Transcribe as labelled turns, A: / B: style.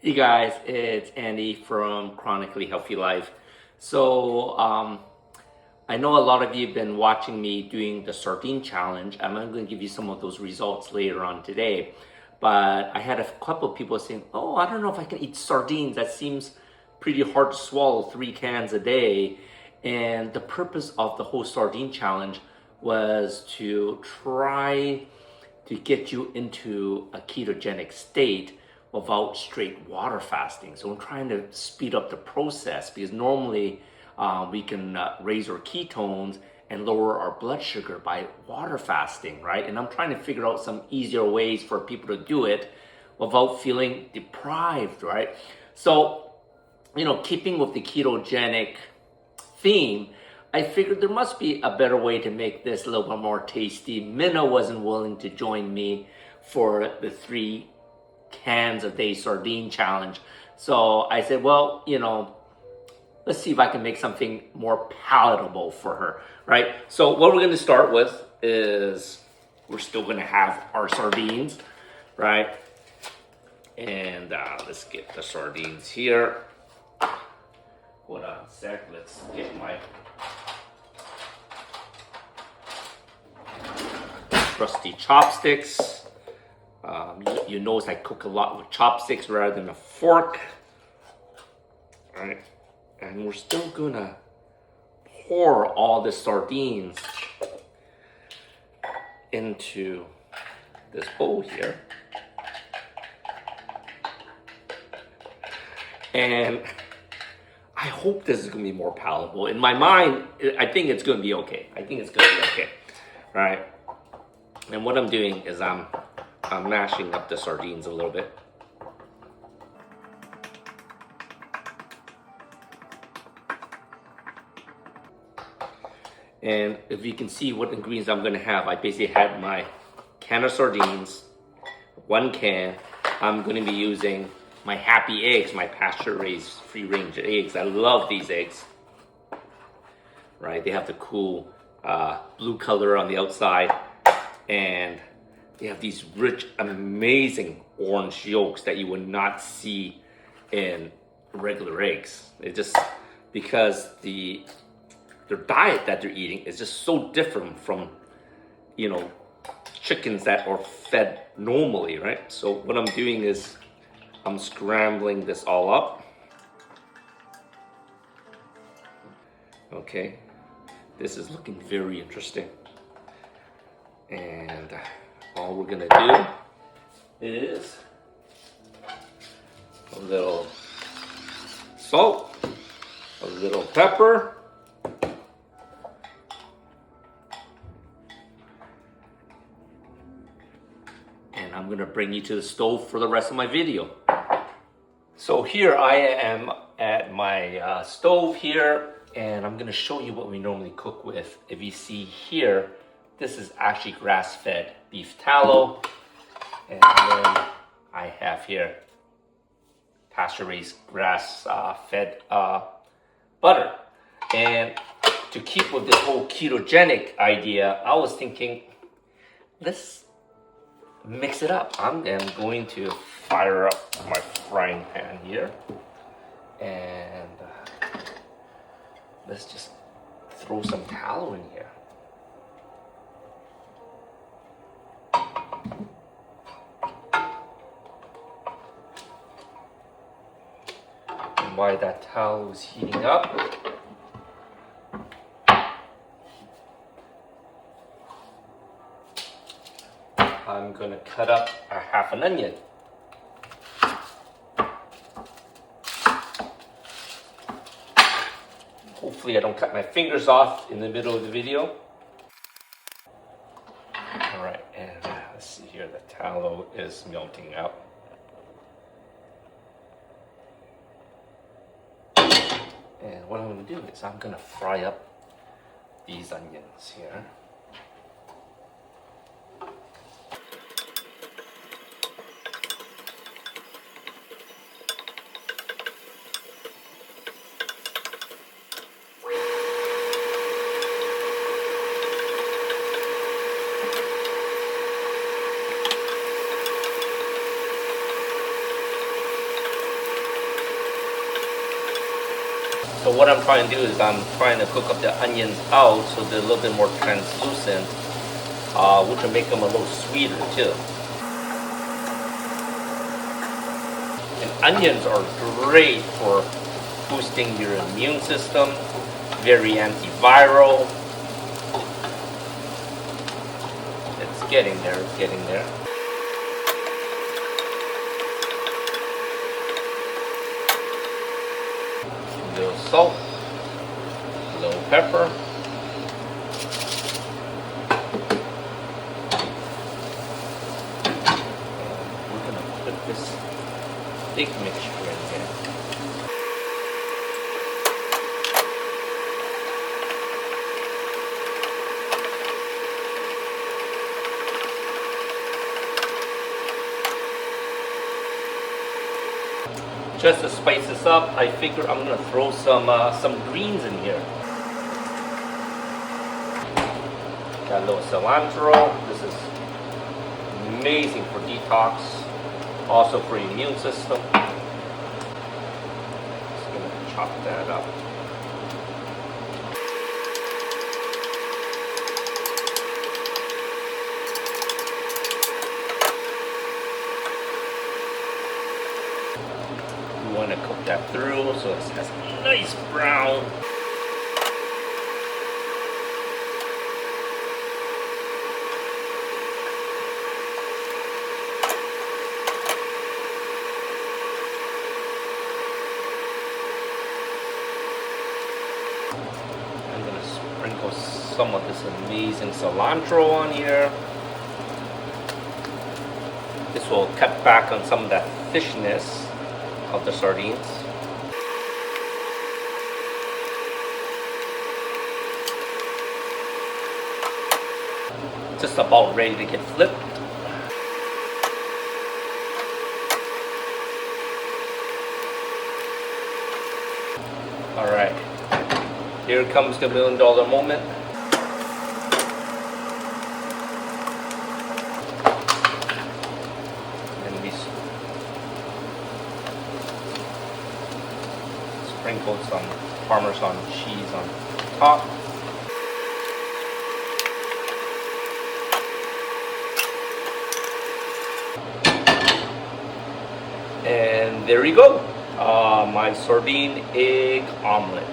A: Hey guys, it's Andy from Chronically Healthy Life. So, I know a lot of you have been watching me doing the sardine challenge. I'm going to give you some of those results later on today. But I had a couple of people saying, oh, I don't know if I can eat sardines. That seems pretty hard to swallow 3 cans a day. And the purpose of the whole sardine challenge was to try to get you into a ketogenic state without straight water fasting. So I'm trying to speed up the process because normally we can raise our ketones and lower our blood sugar by water fasting, right? And I'm trying to figure out some easier ways for people to do it without feeling deprived, right? So, keeping with the ketogenic theme, I figured there must be a better way to make this a little bit more tasty. Minna wasn't willing to join me for the 3 cans a day sardine challenge. So I said, well, let's see if I can make something more palatable for her, right? So what we're going to start with is we're still going to have our sardines, right? And let's get the sardines here. Hold on a sec. Let's get my trusty chopsticks. You notice I cook a lot with chopsticks rather than a fork. All right. And we're still gonna pour all the sardines into this bowl here. And I hope this is gonna be more palatable. In my mind, I think it's gonna be okay. All right. And what I'm doing is I'm mashing up the sardines a little bit. And if you can see what ingredients I'm gonna have, I basically had my can of sardines, 1 can. I'm gonna be using my happy eggs, my pasture-raised free-range eggs. I love these eggs, right? They have the cool blue color on the outside, and they have these rich, amazing orange yolks that you would not see in regular eggs. It just, because their diet that they're eating is just so different from, chickens that are fed normally, right? So what I'm doing is I'm scrambling this all up. Okay, this is looking very interesting. And all we're gonna do is a little salt, a little pepper, and I'm gonna bring you to the stove for the rest of my video. So here I am at my stove here, and I'm gonna show you what we normally cook with. If you see here, this is actually grass-fed beef tallow, and then I have here pasture-raised grass-fed butter. And to keep with this whole ketogenic idea, I was thinking, let's mix it up. I'm going to fire up my frying pan here, and let's just throw some tallow in here. And while that tallow is heating up, I'm gonna cut up a half an onion. Hopefully I don't cut my fingers off in the middle of the video. All right, and let's see here, the tallow is melting out. And what I'm gonna do is I'm gonna fry up these onions here. So what I'm trying to do is I'm trying to cook up the onions out so they're a little bit more translucent, which will make them a little sweeter too. And onions are great for boosting your immune system, very antiviral. It's getting there, it's getting there. A little salt, a little pepper. And we're gonna put this big mixture in here. Just to spice this up, I figure I'm gonna throw some greens in here. Got a little cilantro. This is amazing for detox, also for your immune system. Just gonna chop that up. You want to cook that through so it has a nice brown. I'm going to sprinkle some of this amazing cilantro on here. This will cut back on some of that fishiness of the sardines. Just about ready to get flipped. Alright, here comes the $1 million moment. And we sprinkle some Parmesan cheese on top. And there you go, my sardine egg omelet.